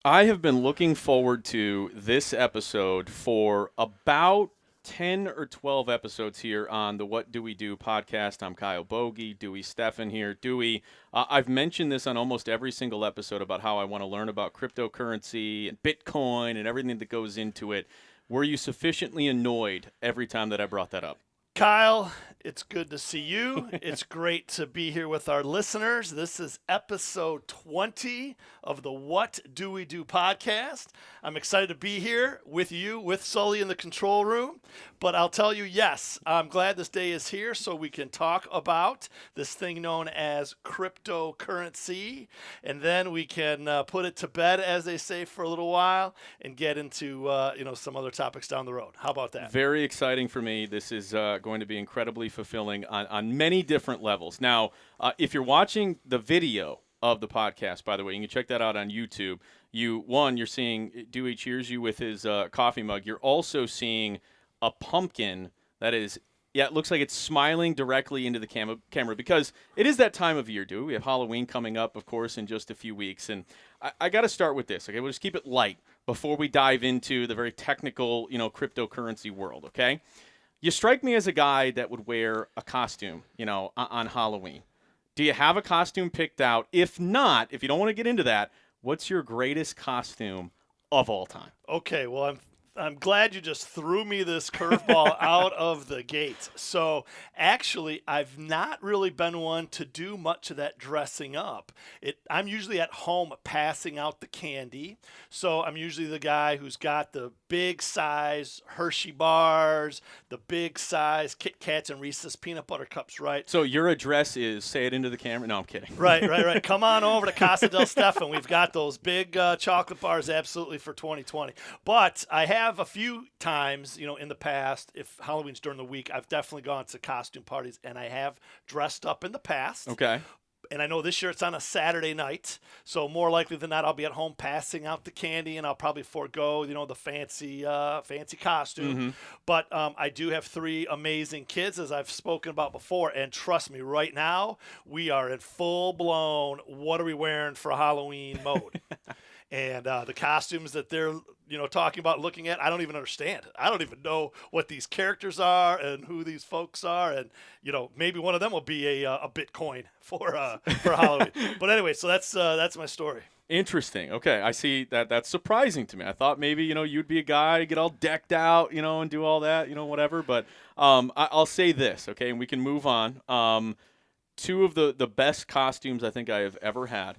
I have been looking forward to this episode for about 10 or 12 episodes here on the What Do We Do podcast. I'm Kyle Bogey, Dewey Stefan here. Dewey, I've mentioned this on almost every single episode about how I want to learn about cryptocurrency and Bitcoin and everything that goes into it. Were you sufficiently annoyed every time that I brought that up? Kyle, it's good to see you. It's great to be here with our listeners. This is episode 20 of the What Do We Do podcast. I'm excited to be here with you, with Sully in the control room. But I'll tell you, yes, I'm glad this day is here so we can talk about this thing known as cryptocurrency. And then we can put it to bed, as they say, for a little while and get into some other topics down the road. How about that? Very exciting for me. This is going to be incredibly fulfilling on many different levels. Now, if you're watching the video of the podcast, by the way, you can check that out on YouTube. You're seeing Dewey cheers you with his coffee mug. You're also seeing a pumpkin that is, it looks like it's smiling directly into the camera because it is that time of year, Dewey. We have Halloween coming up, of course, in just a few weeks. And I got to start with this, okay? We'll just keep it light before we dive into the very technical, cryptocurrency world, okay? You strike me as a guy that would wear a costume, on Halloween. Do you have a costume picked out? If not, if you don't want to get into that, what's your greatest costume of all time? Okay, well, I'm glad you just threw me this curveball out of the gate. So actually, I've not really been one to do much of that dressing up. I'm usually at home passing out the candy. So I'm usually the guy who's got the big size Hershey bars, the big size Kit Kats and Reese's peanut butter cups, right? So your address is, say it into the camera. No, I'm kidding. Right. Come on over to Casa del Stefan. We've got those big chocolate bars absolutely for 2020. But I have a few times, in the past, if Halloween's during the week, I've definitely gone to costume parties, and I have dressed up in the past. Okay. And I know this year it's on a Saturday night, so more likely than not, I'll be at home passing out the candy, and I'll probably forego, the fancy costume. Mm-hmm. But I do have three amazing kids, as I've spoken about before, and trust me, right now we are in full-blown what are we wearing for Halloween mode. And the costumes that they're, talking about, looking at, I don't even understand. I don't even know what these characters are and who these folks are. And, maybe one of them will be a Bitcoin for Halloween. But anyway, so that's my story. Interesting. Okay, I see that. That's surprising to me. I thought maybe, you'd be a guy, get all decked out, and do all that, whatever. But I'll say this, okay, and we can move on. Two of the best costumes I think I have ever had.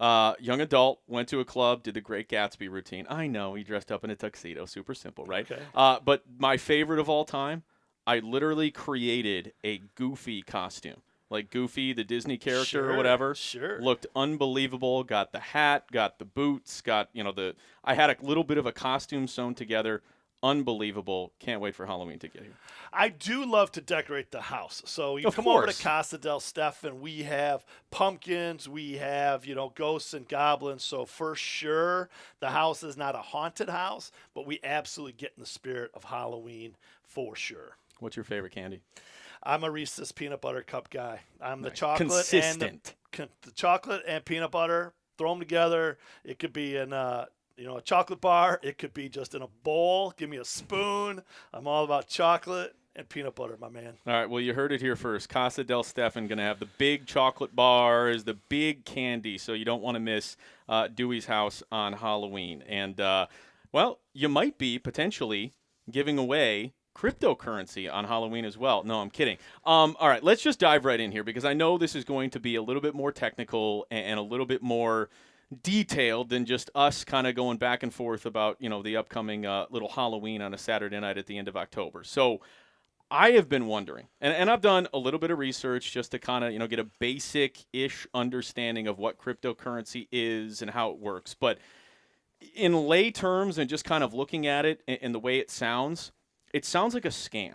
Young adult, went to a club, did the Great Gatsby routine. I know, he dressed up in a tuxedo, super simple, right? Okay. But my favorite of all time, I literally created a Goofy costume. Like Goofy, the Disney character or whatever. Sure. Looked unbelievable, got the hat, got the boots, got, I had a little bit of a costume sewn together. Unbelievable. Can't wait for Halloween to get here. I do love to decorate the house. So you Of come course. over to Casa del Stefan, we have pumpkins, we have, ghosts and goblins. So for sure, the house is not a haunted house, but we absolutely get in the spirit of Halloween for sure. What's your favorite candy? I'm a Reese's peanut butter cup guy. I'm the Nice. chocolate Consistent. and the chocolate and peanut butter. Throw them together. It could be in a chocolate bar. It could be just in a bowl. Give me a spoon. I'm all about chocolate and peanut butter, my man. All right, well, you heard it here first. Casa del Stefan going to have the big chocolate bars, the big candy, so you don't want to miss Dewey's house on Halloween. And, you might be potentially giving away cryptocurrency on Halloween as well. No, I'm kidding. All right, let's just dive right in here because I know this is going to be a little bit more technical and a little bit more detailed than just us kind of going back and forth about, the upcoming little Halloween on a Saturday night at the end of October. So I have been wondering, and I've done a little bit of research just to kind of, get a basic-ish understanding of what cryptocurrency is and how it works. But in lay terms and just kind of looking at it and the way it sounds like a scam.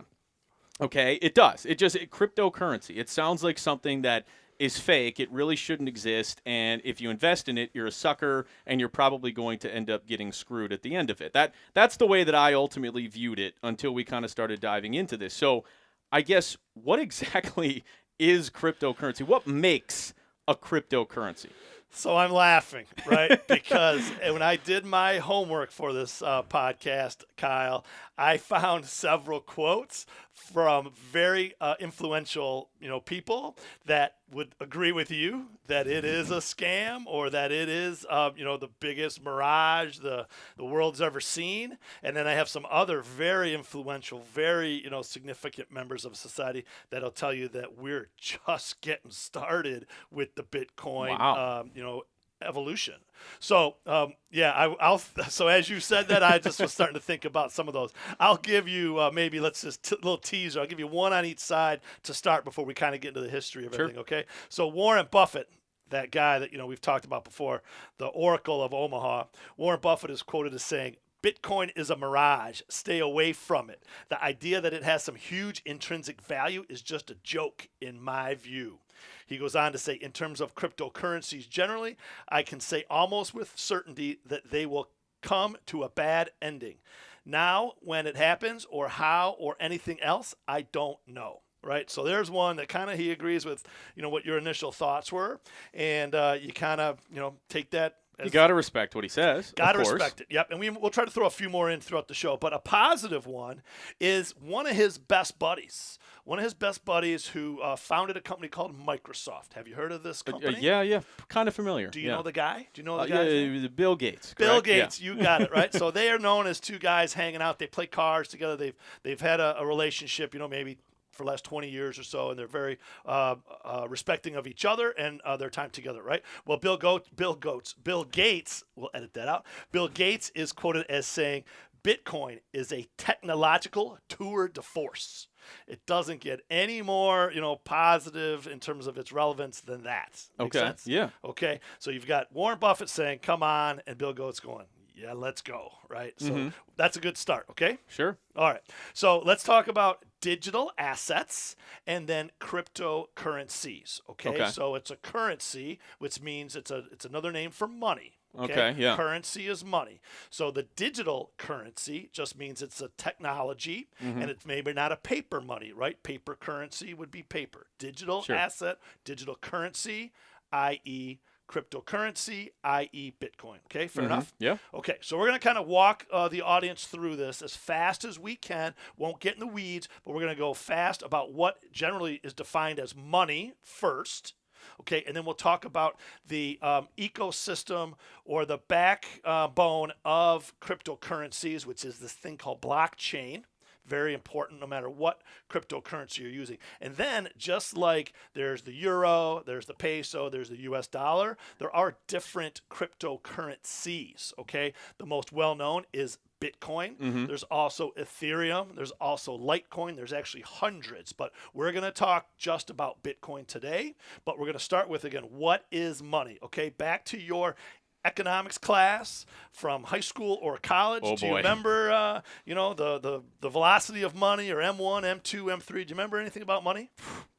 Okay, it does. Cryptocurrency. It sounds like something that is fake. It really shouldn't exist. And if you invest in it, you're a sucker and you're probably going to end up getting screwed at the end of it. That's the way that I ultimately viewed it until we kind of started diving into this. So I guess what exactly is cryptocurrency? What makes a cryptocurrency? So I'm laughing, right? Because when I did my homework for this podcast, Kyle, I found several quotes from very influential, people that would agree with you that it is a scam or that it is, the biggest mirage the world's ever seen. And then I have some other very influential, very, significant members of society that'll tell you that we're just getting started with the Bitcoin, Wow. Evolution. So, I'll. So as you said that, I just was starting to think about some of those. I'll give you maybe let's just little teaser. I'll give you one on each side to start before we kind of get into the history of everything. Okay. So Warren Buffett, that guy that we've talked about before, the Oracle of Omaha. Warren Buffett is quoted as saying, Bitcoin is a mirage. Stay away from it. The idea that it has some huge intrinsic value is just a joke, in my view. He goes on to say, in terms of cryptocurrencies generally, I can say almost with certainty that they will come to a bad ending. Now, when it happens or how or anything else, I don't know. Right. So there's one that kind of he agrees with, what your initial thoughts were. And you kind of, take that. You got to respect what he says. Got to respect it. Yep. And we'll try to throw a few more in throughout the show. But a positive one is one of his best buddies. One of his best buddies who founded a company called Microsoft. Have you heard of this company? Yeah. Kind of familiar. Do you know the guy? Do you know the guy? Yeah, Bill Gates. Bill Correct? Gates. Yeah. You got it, right? So they are known as two guys hanging out. They play cards together. They've had a relationship, maybe for the last 20 years or so, and they're very respecting of each other and their time together, right? Well, Bill Gates, we'll edit that out. Bill Gates is quoted as saying, Bitcoin is a technological tour de force. It doesn't get any more, positive in terms of its relevance than that. Make sense? Yeah. Okay. So you've got Warren Buffett saying, come on, and Bill Gates going, yeah, let's go, right? So that's a good start, okay? Sure. All right. So let's talk about digital assets and then cryptocurrencies, okay? So it's a currency, which means it's another name for money. Okay, yeah. Currency is money. So the digital currency just means it's a technology and it's maybe not a paper money, right? Paper currency would be paper. Digital asset, digital currency, i.e. cryptocurrency, i.e. Bitcoin. Okay, fair enough? Yeah. Okay, so we're going to kind of walk the audience through this as fast as we can. Won't get in the weeds, but we're going to go fast about what generally is defined as money first. Okay, and then we'll talk about the ecosystem or the backbone of cryptocurrencies, which is this thing called blockchain. Very important no matter what cryptocurrency you're using. And then just like there's the euro, there's the peso, there's the US dollar, there are different cryptocurrencies, okay? The most well-known is Bitcoin. There's also Ethereum. There's also Litecoin. There's actually hundreds, but we're going to talk just about Bitcoin today. But we're going to start with, again, what is money? Okay, back to your economics class from high school or college. Do you remember, the velocity of money or M1, M2, M3? Do you remember anything about money?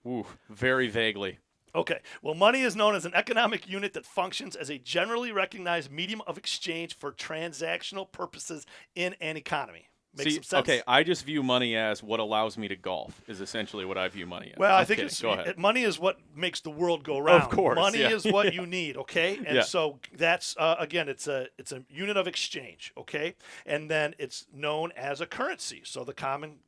Ooh, very vaguely. Okay. Well, money is known as an economic unit that functions as a generally recognized medium of exchange for transactional purposes in an economy. Makes some sense? Okay, I just view money as what allows me to golf, is essentially what I view money as. Well, I think money is what makes the world go round. Of course. Money is what you need, okay? And so that's, again, it's a unit of exchange, okay? And then it's known as a currency. So the common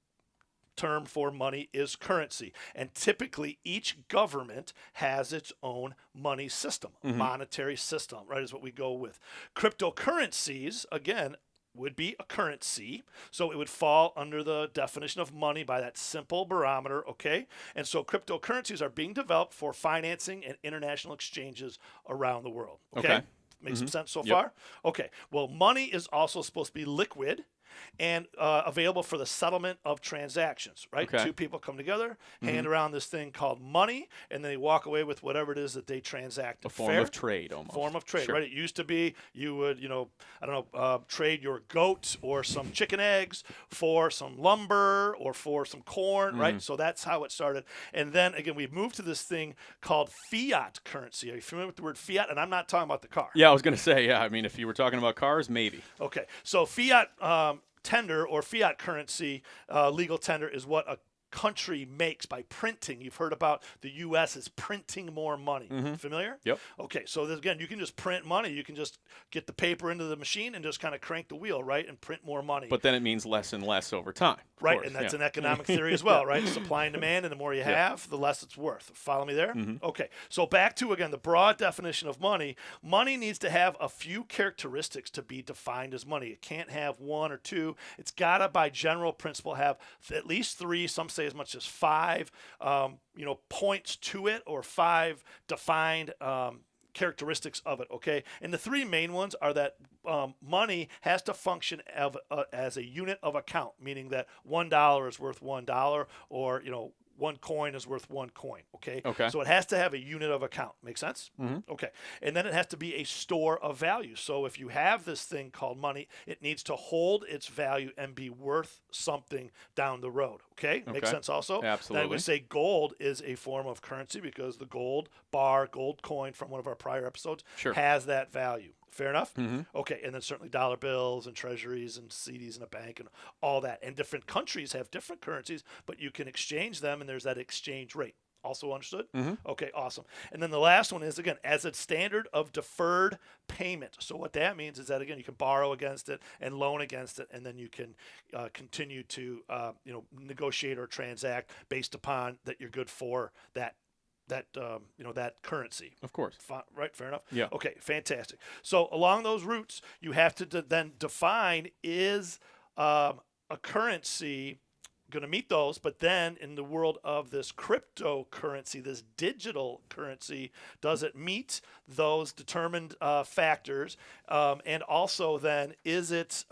term for money is currency. And typically each government has its own money system, monetary system, right, is what we go with. Cryptocurrencies, again, would be a currency, so it would fall under the definition of money by that simple barometer, okay? And so cryptocurrencies are being developed for financing and international exchanges around the world, okay? Makes some sense so far? Okay, well, money is also supposed to be liquid and available for the settlement of transactions, right? Two people come together, hand around this thing called money, and then they walk away with whatever it is that they transact. A form of trade, almost. Form of trade, right? It used to be you would, trade your goat or some chicken eggs for some lumber or for some corn, right? So that's how it started. And then, again, we've moved to this thing called fiat currency. Are you familiar with the word fiat? And I'm not talking about the car. Yeah, I was going to say, I mean, if you were talking about cars, maybe. Okay, so fiat tender or fiat currency legal tender is what a country makes by printing. You've heard about the U.S. is printing more money. Familiar? Yep. Okay, so again, you can just print money. You can just get the paper into the machine and just kind of crank the wheel, right, and print more money. But then it means less and less over time. Right, and that's an economic theory as well, right? Supply and demand, and the more you Yep. have, the less it's worth. Follow me there? Okay, so back to, again, the broad definition of money. Money needs to have a few characteristics to be defined as money. It can't have one or two. It's got to, by general principle, have at least three, some say as much as five, points to it, or five defined characteristics of it, okay? And the three main ones are that money has to function as a unit of account, meaning that $1 is worth $1, or, one coin is worth one coin, okay? Okay. So it has to have a unit of account. Make sense? Okay. And then it has to be a store of value. So if you have this thing called money, it needs to hold its value and be worth something down the road, okay? Makes sense also? Absolutely. Then we say gold is a form of currency because the gold bar, gold coin from one of our prior episodes has that value. Fair enough? Okay, and then certainly dollar bills and treasuries and CDs in a bank and all that. And different countries have different currencies, but you can exchange them, and there's that exchange rate. Also understood? Okay, awesome. And then the last one is, again, as a standard of deferred payment. So what that means is that, again, you can borrow against it and loan against it, and then you can continue to negotiate or transact based upon that you're good for that currency. Of course. Right, fair enough? Yeah. Okay, fantastic. So along those routes, you have to then define, is a currency going to meet those, but then in the world of this cryptocurrency, this digital currency, does it meet those determined factors? And also then, is it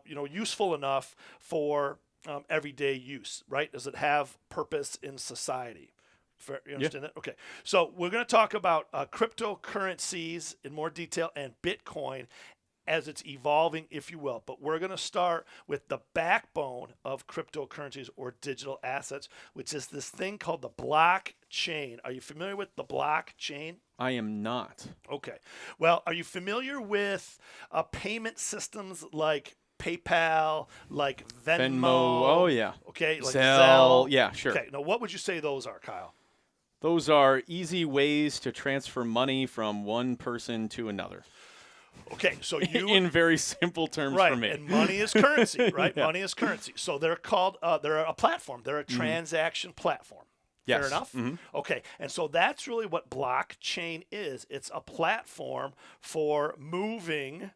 useful enough for everyday use, right? Does it have purpose in society? You understand that? Okay. So we're going to talk about cryptocurrencies in more detail and Bitcoin as it's evolving, if you will. But we're going to start with the backbone of cryptocurrencies or digital assets, which is this thing called the blockchain. Are you familiar with the blockchain? I am not. Okay. Well, are you familiar with payment systems like PayPal, like Venmo? Oh, yeah. Okay. Like Zelle. Yeah, sure. Okay. Now, what would you say those are, Kyle? Those are easy ways to transfer money from one person to another. Okay, so you in very simple terms for me. And money is currency, right? Money is currency. So they're called they're a platform. They're a transaction platform. Yes. Fair enough? Okay, and so that's really what blockchain is. It's a platform for moving,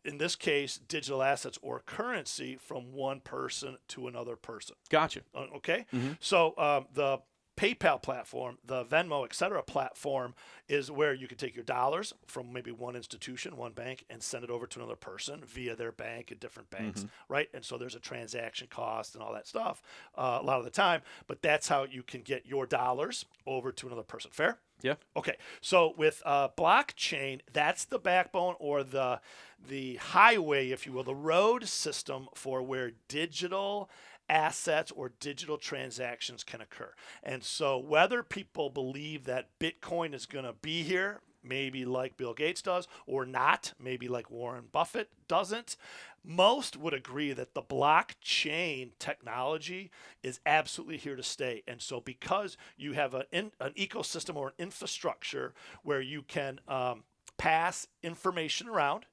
in this case, digital assets or currency from one person to another person. Gotcha. Okay? So the PayPal platform, the Venmo, et cetera platform is where you can take your dollars from maybe one institution, one bank, and send it over to another person via their bank at different banks, right? And so there's a transaction cost and all that stuff a lot of the time, but that's how you can get your dollars over to another person. Fair? Yeah. Okay. So with blockchain, that's the backbone or the highway, if you will, the road system for where digital assets or digital transactions can occur. And so whether people believe that Bitcoin is going to be here, maybe like Bill Gates does, or not, maybe like Warren Buffett doesn't, most would agree that the blockchain technology is absolutely here to stay. And so because you have an ecosystem or an infrastructure where you can pass information around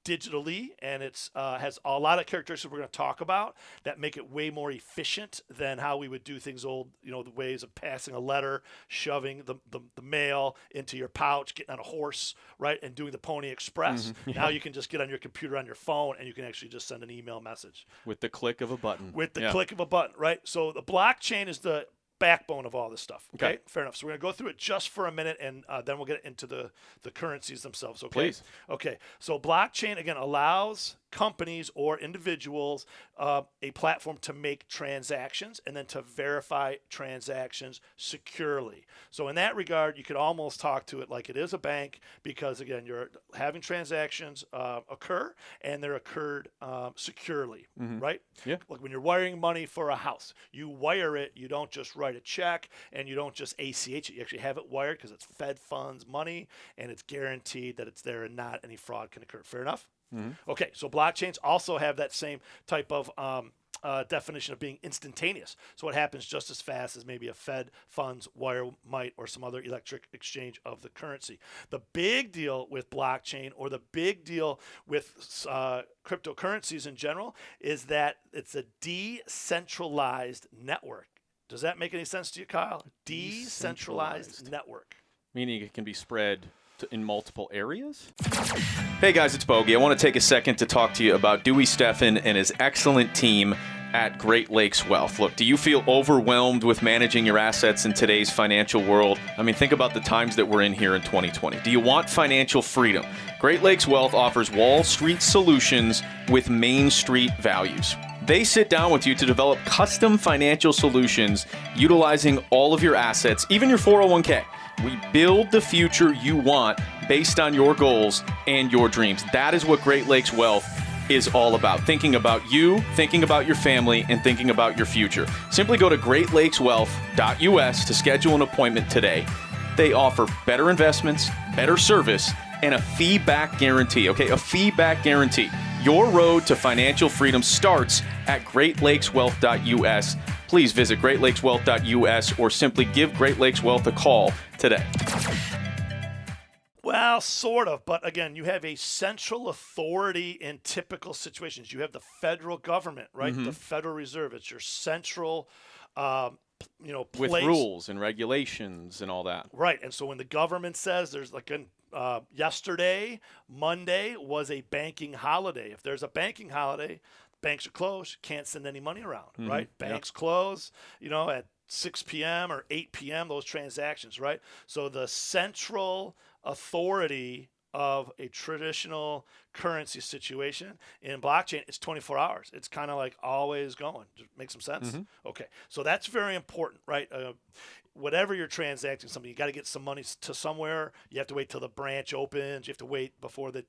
digitally, and it's has a lot of characteristics we're going to talk about that make it way more efficient than how we would do things old, the ways of passing a letter, shoving the mail into your pouch, getting on a horse, right, and doing the Pony Express. Now you can just get on your computer on your phone, and you can actually just send an email message. With the click of a button. With the click of a button, right? So the blockchain is the backbone of all this stuff. Okay? Fair enough. So we're going to go through it just for a minute, and then we'll get into the currencies themselves. Okay. Please. Okay. So blockchain, again, allows companies or individuals a platform to make transactions and then to verify transactions securely. So in that regard, you could almost talk to it like it is a bank because, again, you're having transactions occur and they're occurred securely, right? Yeah. Like when you're wiring money for a house, you wire it, you don't just write a check and you don't just ACH it. You actually have it wired because it's Fed funds money and it's guaranteed that it's there and not any fraud can occur. Fair enough? Okay, so blockchains also have that same type of definition of being instantaneous. So it happens just as fast as maybe a Fed funds wire might or some other electric exchange of the currency. The big deal with blockchain, or the big deal with cryptocurrencies in general, is that it's a decentralized network. Does that make any sense to you, Kyle? Decentralized network. Meaning it can be spread in multiple areas? Hey guys, it's Bogey. I want to take a second to talk to you about Dewey Steffen and his excellent team at Great Lakes Wealth. Look, do you feel overwhelmed with managing your assets in today's financial world? I mean, think about the times that we're in here in 2020. Do you want financial freedom? Great Lakes Wealth offers Wall Street solutions with Main Street values. They sit down with you to develop custom financial solutions utilizing all of your assets, even your 401k. We build the future you want based on your goals and your dreams. That is what Great Lakes Wealth is all about. Thinking about you, thinking about your family, and thinking about your future. Simply go to greatlakeswealth.us to schedule an appointment today. They offer better investments, better service, and a fee-back guarantee, okay? A fee-back guarantee. Your road to financial freedom starts at greatlakeswealth.us. Please visit greatlakeswealth.us or simply give Great Lakes Wealth a call today. Well, sort of, but again, you have a central authority in typical situations. You have the federal government, right? The Federal Reserve. It's your central, place. With rules and regulations and all that. Right, and so when the government says there's yesterday, Monday was a banking holiday. If there's a banking holiday, banks are closed. Can't send any money around, right? Banks close, at 6 p.m. or 8 p.m., those transactions, right? So the central authority of a traditional currency situation in blockchain, it's 24 hours. It's kind of like always going. Does it make some sense? Okay, so that's very important, right? Whatever you're transacting something, you got to get some money to somewhere. You have to wait till the branch opens. You have to wait before it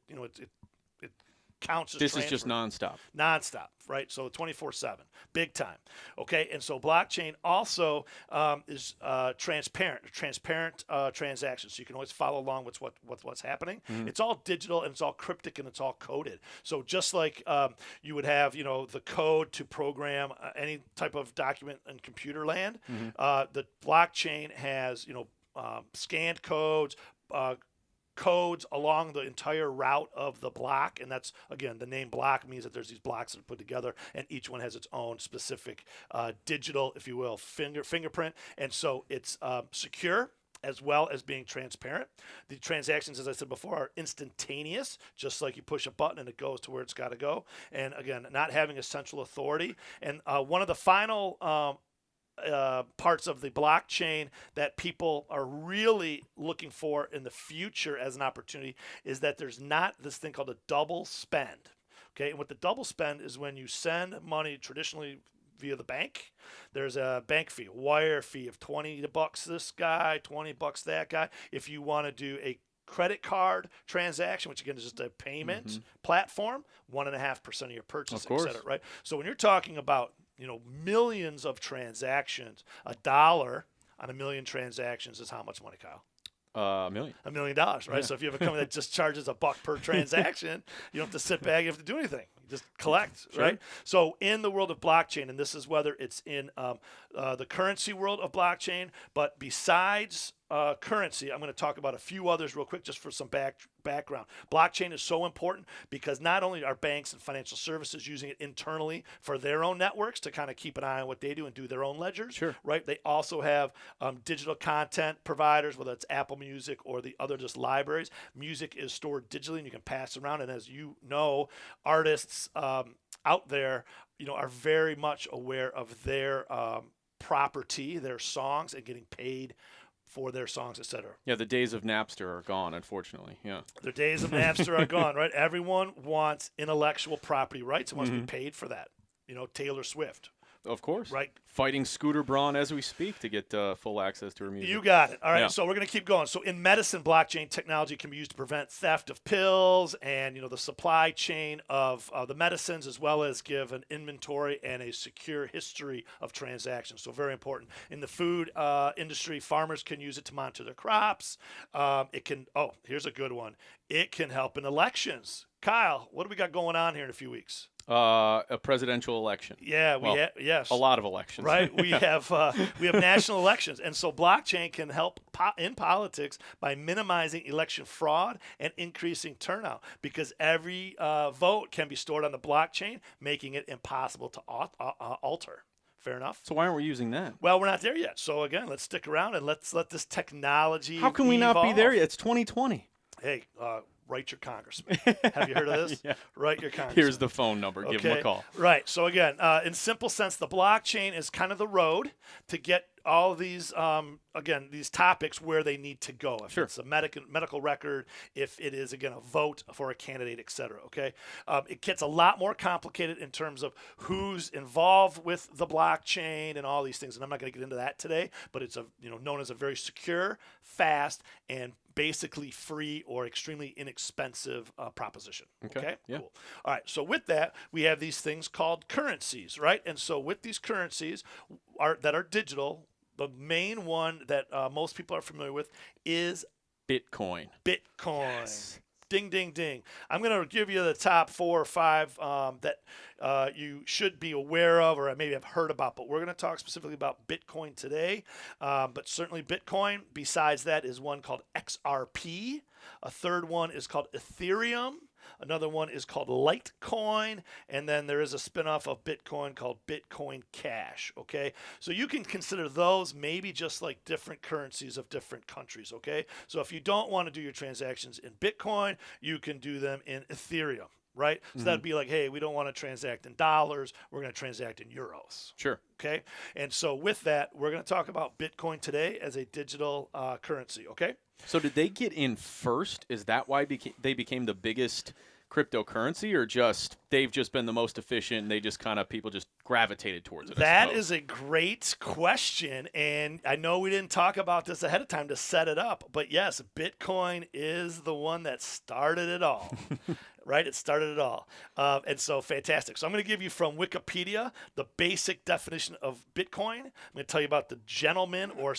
counts as This transfer. is just nonstop. Nonstop, right? So 24/7, big time. Okay, and so blockchain also is transparent transactions. So you can always follow along with what's happening. It's all digital and it's all cryptic and it's all coded. So just like you would have, the code to program any type of document in computer land, the blockchain has, scanned codes. Codes along the entire route of the block, and that's, again, the name block means that there's these blocks that are put together, and each one has its own specific digital, if you will, fingerprint, and so it's secure as well as being transparent. The transactions, as I said before, are instantaneous, just like you push a button and it goes to where it's got to go, and again, not having a central authority. And one of the final parts of the blockchain that people are really looking for in the future as an opportunity is that there's not this thing called a double spend. Okay, and what the double spend is when you send money traditionally via the bank, there's a bank fee, a wire fee of $20 this guy, $20 that guy. If you want to do a credit card transaction, which again is just a payment platform, 1.5% of your purchase, et cetera, right? So when you're talking about millions of transactions, $1 on a million transactions is how much money, Kyle? $1 million. $1 million, right? Yeah. So if you have a company that just charges $1 per transaction, you don't have to sit back, you have to do anything. You just collect, right? So in the world of blockchain, and this is whether it's in the currency world of blockchain, but besides currency, I'm going to talk about a few others real quick just for some background. Blockchain is so important because not only are banks and financial services using it internally for their own networks to kind of keep an eye on what they do and do their own ledgers, right? They also have digital content providers, whether it's Apple Music or the other just libraries. Music is stored digitally and you can pass it around. And as you know, artists out there, are very much aware of their property, their songs, and getting paid for their songs, etc. Yeah, the days of Napster are gone, unfortunately. Yeah. The days of Napster are gone, right? Everyone wants intellectual property rights and wants to be paid for that. Taylor Swift. Of course. Right. Fighting Scooter Braun as we speak to get full access to her music. You got it. All right, so we're going to keep going. So in medicine, blockchain technology can be used to prevent theft of pills and, the supply chain of the medicines, as well as give an inventory and a secure history of transactions. So very important. In the food industry, farmers can use it to monitor their crops. It can, here's a good one. It can help in elections. Kyle, what do we got going on here in a few weeks? A presidential election. Yeah, A lot of elections. Right, we have national elections, and so blockchain can help in politics by minimizing election fraud and increasing turnout because every vote can be stored on the blockchain, making it impossible to alter. Fair enough. So why aren't we using that? Well, we're not there yet. So again, let's stick around and let's let this technology. How can we not be there yet? It's 2020. Hey, write your congressman. Have you heard of this? Yeah. Write your congressman. Here's the phone number. Give them a call. Right. So again, in simple sense, the blockchain is kind of the road to get all of these, these topics where they need to go. If it's a medical record, if it is, again, a vote for a candidate, et cetera, okay? It gets a lot more complicated in terms of who's involved with the blockchain and all these things. And I'm not going to get into that today, but it's known as a very secure, fast, and basically free or extremely inexpensive proposition. Okay? Yeah. Cool. All right. So with that, we have these things called currencies, right? And so with these currencies that are digital, the main one that most people are familiar with is Bitcoin. Yes. Ding, ding, ding. I'm going to give you the top 4 or 5 that you should be aware of or maybe have heard about, but we're going to talk specifically about Bitcoin today. But certainly Bitcoin, besides that, is one called XRP. A third one is called Ethereum. Another one is called Litecoin, and then there is a spinoff of Bitcoin called Bitcoin Cash, okay? So you can consider those maybe just like different currencies of different countries, okay? So if you don't want to do your transactions in Bitcoin, you can do them in Ethereum, right? So that'd be like, hey, we don't want to transact in dollars, we're going to transact in euros. Sure. Okay? And so with that, we're going to talk about Bitcoin today as a digital currency, okay? So did they get in first? Is that why they became the biggest cryptocurrency, or they've just been the most efficient and they just people just gravitated towards it? That is a great question, and I know we didn't talk about this ahead of time to set it up, but yes, Bitcoin is the one that started it all. Right? It started it all. And so fantastic. So I'm going to give you from Wikipedia the basic definition of Bitcoin. I'm going to tell you about the gentleman or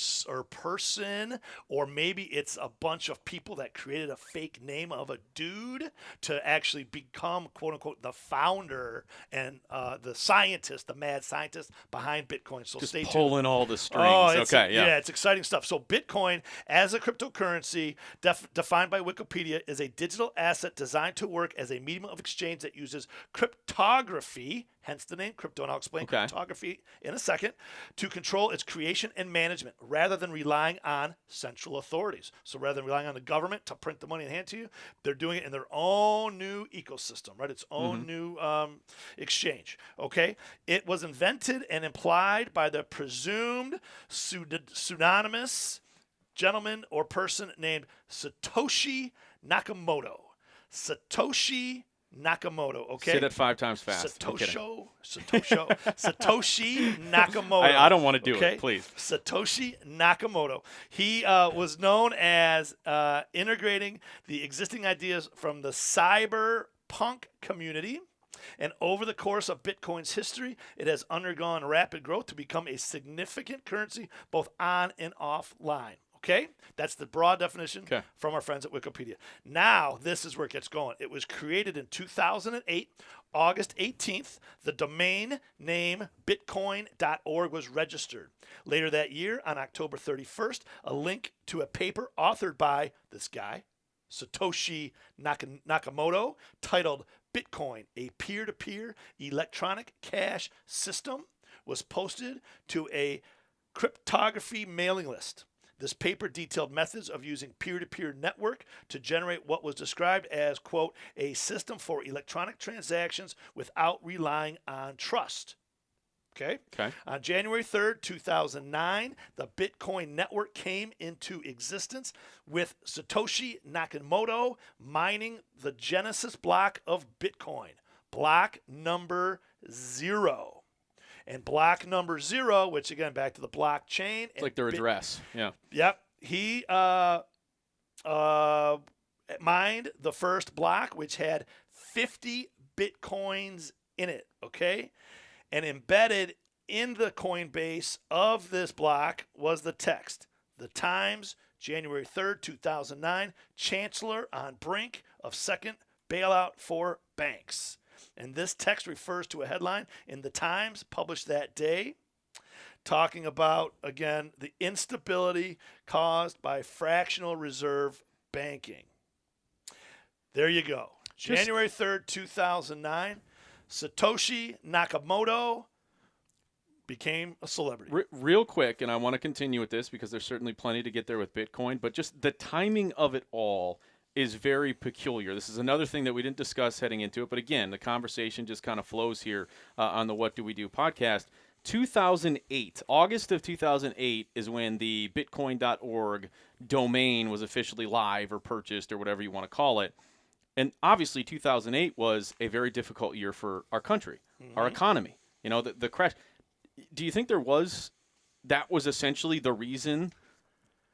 person, or maybe it's a bunch of people that created a fake name of a dude to actually become, quote unquote, the founder and the scientist, the mad scientist behind Bitcoin. So just stay tuned. Pulling all the strings. Yeah, it's exciting stuff. So Bitcoin as a cryptocurrency defined by Wikipedia is a digital asset designed to work as a medium of exchange that uses cryptography, hence the name crypto, and I'll explain cryptography in a second, to control its creation and management rather than relying on central authorities. So rather than relying on the government to print the money and hand to you, they're doing it in their own new ecosystem, right? Its own new exchange, okay? It was invented and implied by the presumed pseudonymous gentleman or person named Satoshi Nakamoto. Satoshi Nakamoto, okay? Say that 5 times fast. Satoshi Nakamoto. I don't want to do it, please. Satoshi Nakamoto. He was known as integrating the existing ideas from the cyberpunk community. And over the course of Bitcoin's history, it has undergone rapid growth to become a significant currency both on and offline. Okay? That's the broad definition from our friends at Wikipedia. Now, this is where it gets going. It was created in 2008, August 18th. The domain name bitcoin.org was registered. Later that year, on October 31st, a link to a paper authored by this guy, Satoshi Nakamoto, titled Bitcoin, a peer-to-peer electronic cash system, was posted to a cryptography mailing list. This paper detailed methods of using peer-to-peer network to generate what was described as, quote, a system for electronic transactions without relying on trust. Okay? On January 3rd, 2009, the Bitcoin network came into existence with Satoshi Nakamoto mining the Genesis block of Bitcoin, block number 0. And block number 0, which again, back to the blockchain. It's like their address. Yeah. Yep. He mined the first block, which had 50 Bitcoins in it. Okay. And embedded in the coin base of this block was the text. The Times, January 3rd, 2009, Chancellor on brink of second bailout for banks. And this text refers to a headline in the Times published that day talking about, again, the instability caused by fractional reserve banking. There you go. January 3rd, 2009, Satoshi Nakamoto became a celebrity. Real quick, and I want to continue with this because there's certainly plenty to get there with Bitcoin, but just the timing of it all is very peculiar. This is another thing that we didn't discuss heading into it, but again, the conversation just kind of flows here on the What Do We Do podcast. 2008, August of 2008 is when the bitcoin.org domain was officially live or purchased or whatever you want to call it. And obviously 2008 was a very difficult year for our country, our economy. You know, the crash. Do you think that was essentially the reason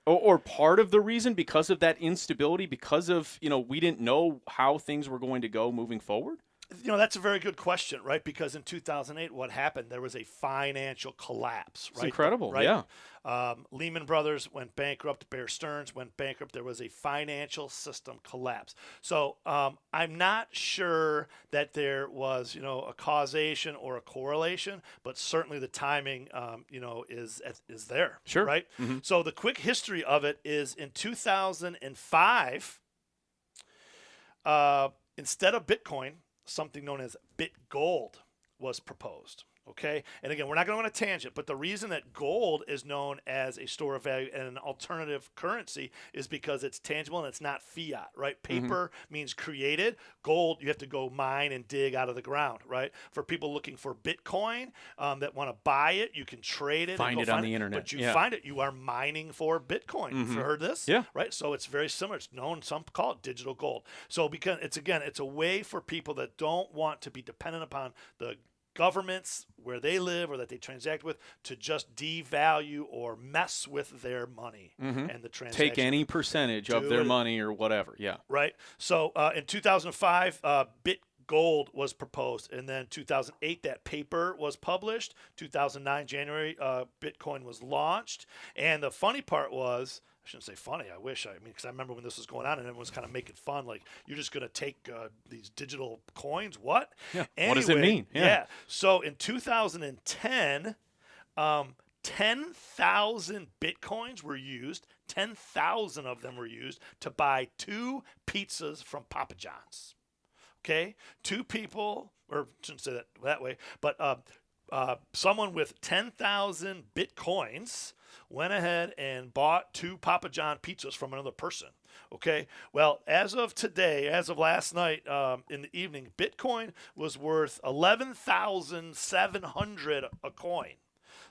or part of the reason because of that instability, because of, we didn't know how things were going to go moving forward? That's a very good question, right? Because in 2008, what happened? There was a financial collapse, right? It's incredible, right? yeah. Lehman Brothers went bankrupt. Bear Stearns went bankrupt. There was a financial system collapse. So I'm not sure that there was, a causation or a correlation, but certainly the timing, is there. Sure. Right? Mm-hmm. So the quick history of it is in 2005, instead of Bitcoin, something known as BitGold was proposed. Okay. And again, we're not going on a tangent, but the reason that gold is known as a store of value and an alternative currency is because it's tangible and it's not fiat, right? Paper means created. Gold, you have to go mine and dig out of the ground, right? For people looking for Bitcoin that want to buy it, you can trade it. Find it on the internet. But you find it, you are mining for Bitcoin. Have you heard this? Yeah. Right. So it's very similar. It's known, some call it digital gold. So because it's a way for people that don't want to be dependent upon the governments where they live or that they transact with to just devalue or mess with their money and the transaction. Take any percentage of their money or whatever. Yeah. Right. So in 2005, BitGold was proposed. And then 2008, that paper was published. 2009, January, Bitcoin was launched. And the funny part was, I shouldn't say funny. Because I remember when this was going on and everyone was kind of making fun. Like, you're just going to take these digital coins? What? Yeah. Anyway, what does it mean? Yeah. So in 2010, 10,000 Bitcoins were used. 10,000 of them were used to buy 2 pizzas from Papa John's. Okay? 2 people, or I shouldn't say that way, but someone with 10,000 Bitcoins went ahead and bought 2 Papa John pizzas from another person. Okay. Well, as of today, as of last night in the evening, Bitcoin was worth $11,700 a coin.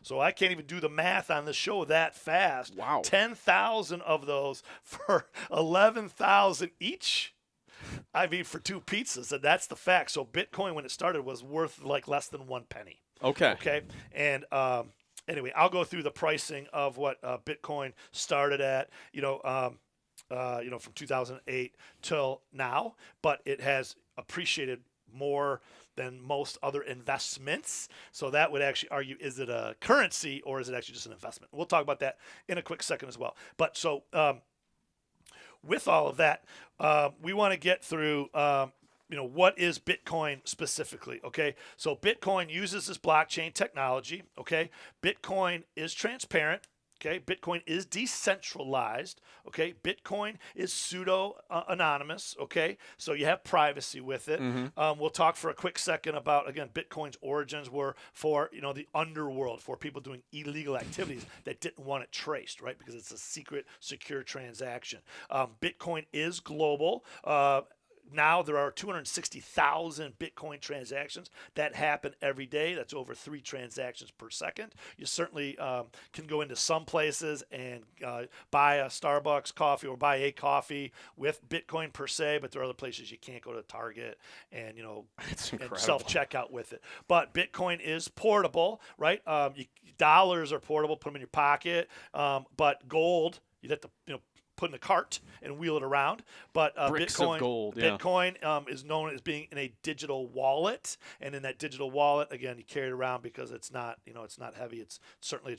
So I can't even do the math on the show that fast. Wow. 10,000 of those for 11,000 each. I mean, for 2 pizzas, and that's the fact. So Bitcoin, when it started, was worth like less than 1 penny. Okay. Okay. And anyway, I'll go through the pricing of what Bitcoin started at, from 2008 till now, but it has appreciated more than most other investments. So that would actually argue, is it a currency or is it actually just an investment? We'll talk about that in a quick second as well. But so with all of that, we want to get through what is Bitcoin specifically, okay? So Bitcoin uses this blockchain technology, okay? Bitcoin is transparent, okay? Bitcoin is decentralized, okay? Bitcoin is pseudo-anonymous, okay? So you have privacy with it. We'll talk for a quick second about, again, Bitcoin's origins were for, the underworld, for people doing illegal activities that didn't want it traced, right? Because it's a secret, secure transaction. Bitcoin is global. Now there are 260,000 Bitcoin transactions that happen every day. That's over 3 transactions per second. You certainly can go into some places and buy a Starbucks coffee or buy a coffee with Bitcoin per se, but there are other places you can't go to Target and and self-checkout with it. But Bitcoin is portable, right? Dollars are portable, put them in your pocket. But gold, you'd have to put in a cart and wheel it around. But Bricks of gold, yeah. Bitcoin is known as being in a digital wallet, and in that digital wallet, again, you carry it around because it's not, it's not heavy. It's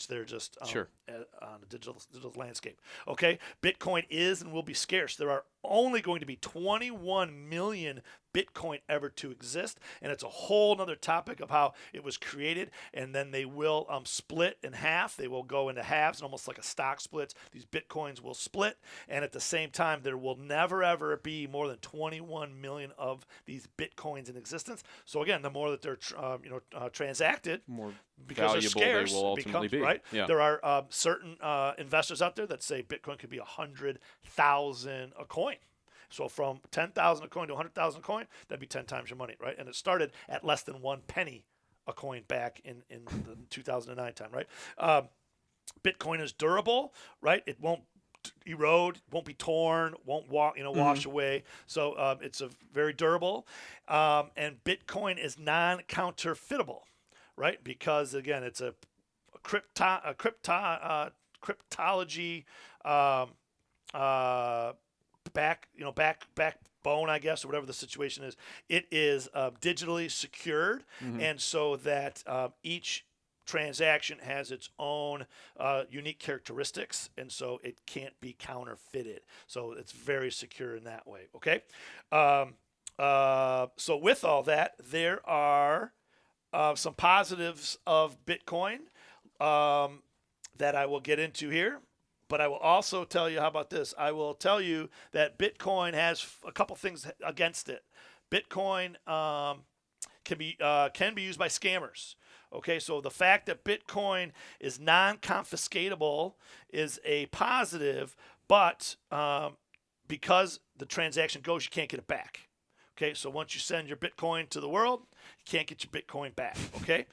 there just Sure. on a digital landscape. Okay, Bitcoin is and will be scarce. There are only going to be 21 million Bitcoin ever to exist, and it's a whole other topic of how it was created. And then they will split in half. They will go into halves, and almost like a stock splits. These Bitcoins will split, and at the same time, there will never ever be more than 21 million of these Bitcoins in existence. So again, the more that they're transacted, More because they're valuable scarce, they will ultimately be. right? Yeah. There are certain investors out there that say Bitcoin could be 100,000 a coin. So from 10,000 a coin to 100,000 a coin, that'd be 10 times your money, right? And it started at less than 1 penny a coin back in the 2009 time, right? Bitcoin is durable, right? It won't erode, won't be torn, won't wash away. So it's a very durable, and Bitcoin is non-counterfeitable, right? Because again, it's a cryptology backbone, I guess, or whatever the situation is. It is digitally secured, and so that each transaction has its own unique characteristics, and so it can't be counterfeited. So it's very secure in that way. Okay. So with all that, there are some positives of Bitcoin that I will get into here. But I will also tell you, how about this? I will tell you that Bitcoin has a couple things against it. Bitcoin can be used by scammers. Okay, so the fact that Bitcoin is non-confiscatable is a positive, but because the transaction goes, you can't get it back. Okay, so once you send your Bitcoin to the world, you can't get your Bitcoin back. Okay,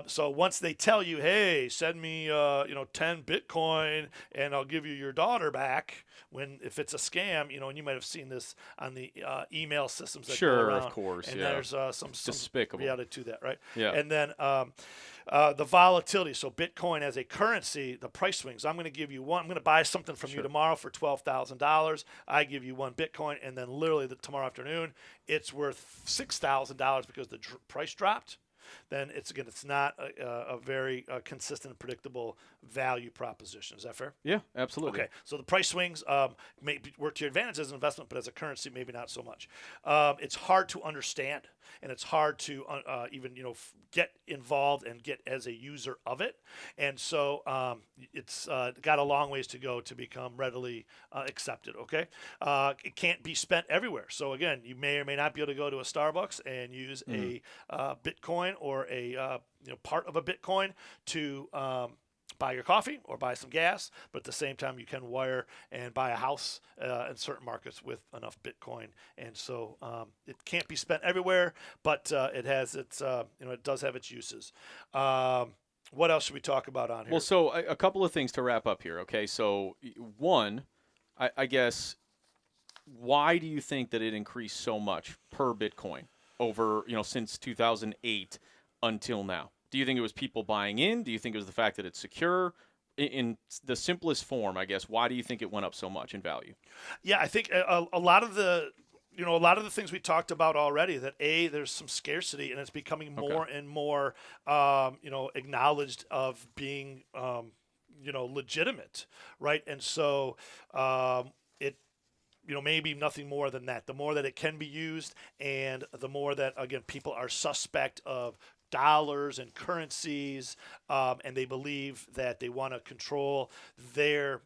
so once they tell you, hey, send me 10 Bitcoin and I'll give you your daughter back, if it's a scam, and you might have seen this on the email systems that go around. Of course, and yeah. there's some despicable reality to that, right? Yeah. And then the volatility. So Bitcoin as a currency, the price swings. I'm going to give you one. I'm going to buy something from you tomorrow for $12,000. I give you one Bitcoin, and then literally tomorrow afternoon, it's worth $6,000 because the price dropped. Then it's not a very consistent and predictable value proposition. Is that fair? Yeah, absolutely. Okay, so the price swings may work to your advantage as an investment, but as a currency, maybe not so much. It's hard to understand, and it's hard to even get involved and get as a user of it. And so it's got a long ways to go to become readily accepted. Okay, it can't be spent everywhere. So again, you may or may not be able to go to a Starbucks and use a Bitcoin or a part of a Bitcoin to buy your coffee or buy some gas, but at the same time you can wire and buy a house in certain markets with enough Bitcoin. And so it can't be spent everywhere, but it has its it does have its uses. What else should we talk about on here? Well, so a couple of things to wrap up here. Okay, so one, I guess, why do you think that it increased so much per Bitcoin over since 2008 until now? Do you think it was people buying in? Do you think it was the fact that it's secure? In the simplest form, I guess, why do you think it went up so much in value? Yeah, I think a lot of the a lot of the things we talked about already, that there's some scarcity and it's becoming more and more acknowledged of being legitimate, right? And so it maybe nothing more than that. The more that it can be used, and the more that, again, people are suspect of dollars and currencies, and they believe that they want to control their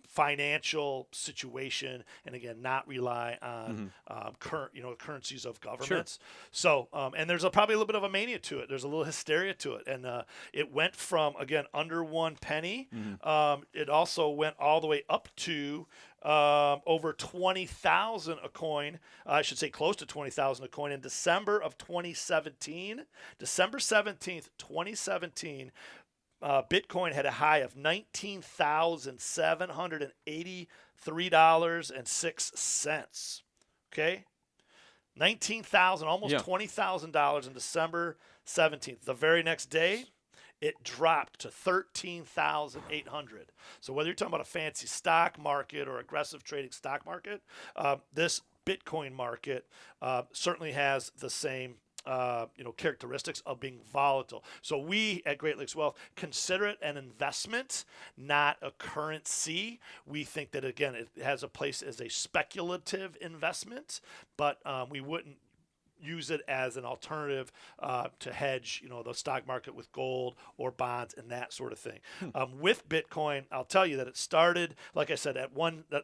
financial situation, and again, not rely on currencies of governments. Sure. So and there's probably a little bit of a mania to it. There's a little hysteria to it, and it went from, again, under 1 penny. It also went all the way up to over 20,000 a coin. I should say close to 20,000 a coin in December of 2017. December 17th, 2017, Bitcoin had a high of $19,783.06. Okay, 19,000, almost $20,000 in December 17th. The very next day, it dropped to 13,800. So whether you're talking about a fancy stock market or aggressive trading stock market, this Bitcoin market certainly has the same characteristics of being volatile. So we at Great Lakes Wealth consider it an investment, not a currency. We think that, again, it has a place as a speculative investment, but we wouldn't use it as an alternative to hedge, the stock market with gold or bonds and that sort of thing. With Bitcoin, I'll tell you that it started, like I said, at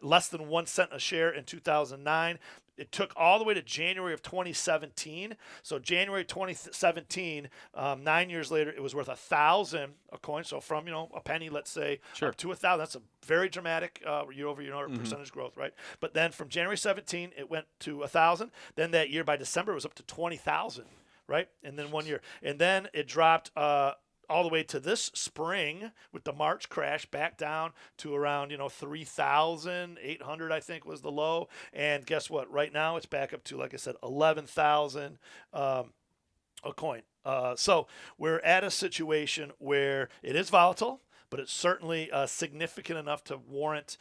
less than 1 cent a share in 2009. It took all the way to January of 2017. So January 2017, 9 years later, it was worth 1,000 a coin. So from a penny, let's say, Sure. up to 1,000. That's a very dramatic year-over-year percentage growth, right? But then from January 17, it went to 1,000. Then that year, by December, it was up to 20,000, right? And then 1 year, and then it dropped all the way to this spring with the March crash back down to around 3,800, I think was the low. And guess what? Right now it's back up to, like I said, 11,000 a coin. So we're at a situation where it is volatile, but it's certainly significant enough to warrant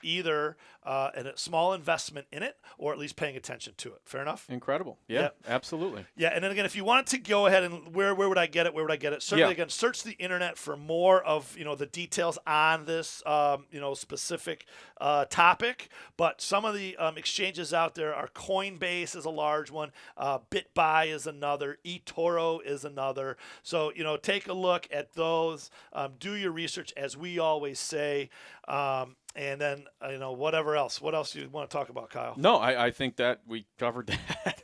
either a small investment in it or at least paying attention to it. Fair enough? Incredible. Yeah, absolutely. Yeah, and then again, if you wanted to go ahead and where would I get it? Where would I get it? Certainly, again, search the internet for more of the details on this specific topic. But some of the exchanges out there are Coinbase is a large one, BitBuy is another, eToro is another. So take a look at those. Do your research, as we always say. And then, whatever else. What else do you want to talk about, Kyle? No, I think that we covered that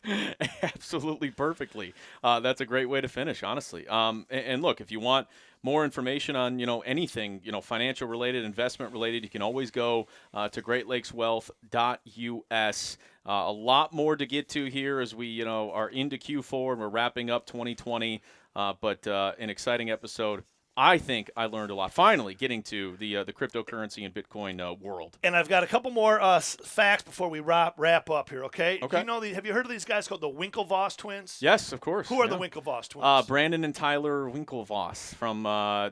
absolutely perfectly. That's a great way to finish, honestly. And look, if you want more information on, anything, financial related, investment related, you can always go to greatlakeswealth.us. A lot more to get to here as we, are into Q4 and we're wrapping up 2020. But an exciting episode. I think I learned a lot. Finally, getting to the cryptocurrency and Bitcoin world. And I've got a couple more facts before we wrap up here. Okay. Okay. Have you heard of these guys called the Winkleboss Twins? Yes, of course. Who are the Winkleboss Twins? Brandon and Tyler Winklevoss from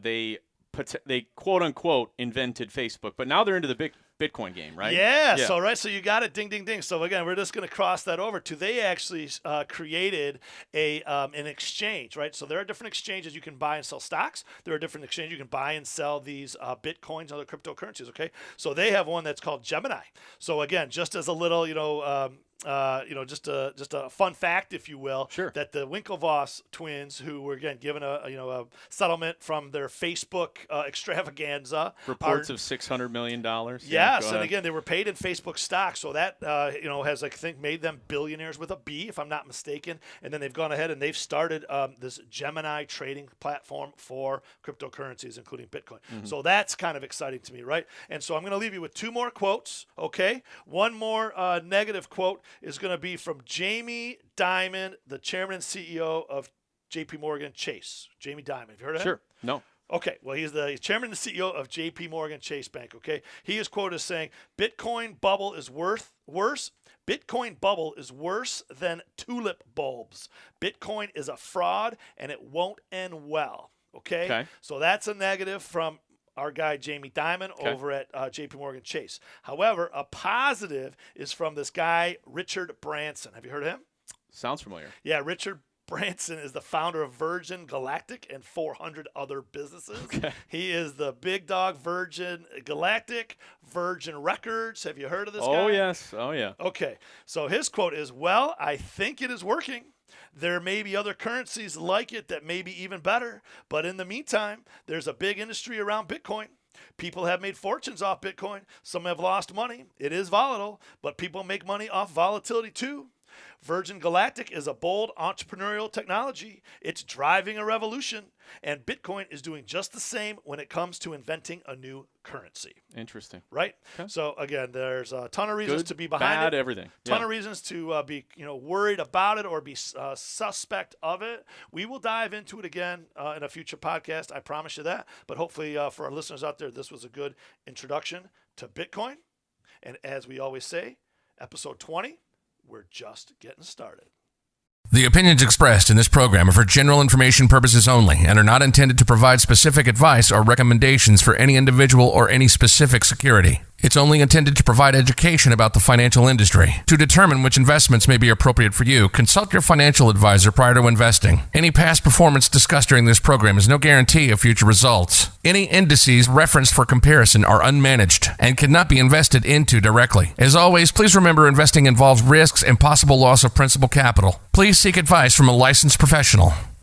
they quote unquote invented Facebook, but now they're into the Bitcoin game, right? Yeah. So you got it. Ding, ding, ding. So again, we're just going to cross that over to they actually created an exchange, right? So there are different exchanges you can buy and sell stocks. There are different exchanges you can buy and sell these Bitcoins and other cryptocurrencies. Okay. So they have one that's called Gemini. So again, just as a little, just a fun fact, if you will, sure, that the Winklevoss twins, who were again given a settlement from their Facebook extravaganza, reports of $600 million. Yes, and again, they were paid in Facebook stock, so that has, I think, made them billionaires with a B, if I'm not mistaken. And then they've gone ahead and they've started this Gemini trading platform for cryptocurrencies, including Bitcoin. Mm-hmm. So that's kind of exciting to me, right? And so I'm going to leave you with two more quotes, okay? One more negative quote is going to be from Jamie Dimon, the chairman and CEO of JP Morgan Chase. Jamie Dimon, have you heard of him? Sure. No. Okay, well, he's the chairman and CEO of JP Morgan Chase Bank, okay? He is quoted as saying, Bitcoin bubble is worse. Bitcoin bubble is worse than tulip bulbs. Bitcoin is a fraud, and it won't end well, okay? So that's a negative from our guy Jamie Dimon over at JP Morgan Chase. However, a positive is from this guy, Richard Branson. Have you heard of him? Sounds familiar. Yeah, Richard Branson is the founder of Virgin Galactic and 400 other businesses. Okay. He is the big dog Virgin Galactic, Virgin Records. Have you heard of this guy? Oh, yes. Oh, yeah. Okay. So his quote is, well, I think it is working. There may be other currencies like it that may be even better. But in the meantime, there's a big industry around Bitcoin. People have made fortunes off Bitcoin. Some have lost money. It is volatile, but people make money off volatility too. Virgin Galactic is a bold entrepreneurial technology. It's driving a revolution, and Bitcoin is doing just the same when it comes to inventing a new currency. Interesting. Right? Okay. So again, there's a ton of reasons Good, to be behind bad, it. everything. Ton of reasons to be worried about it or be suspect of it. We will dive into it again in a future podcast. I promise you that. But hopefully for our listeners out there, this was a good introduction to Bitcoin. And as we always say, episode 20. We're just getting started. The opinions expressed in this program are for general information purposes only and are not intended to provide specific advice or recommendations for any individual or any specific security. It's only intended to provide education about the financial industry. To determine which investments may be appropriate for you, consult your financial advisor prior to investing. Any past performance discussed during this program is no guarantee of future results. Any indices referenced for comparison are unmanaged and cannot be invested into directly. As always, please remember investing involves risks and possible loss of principal capital. Please seek advice from a licensed professional.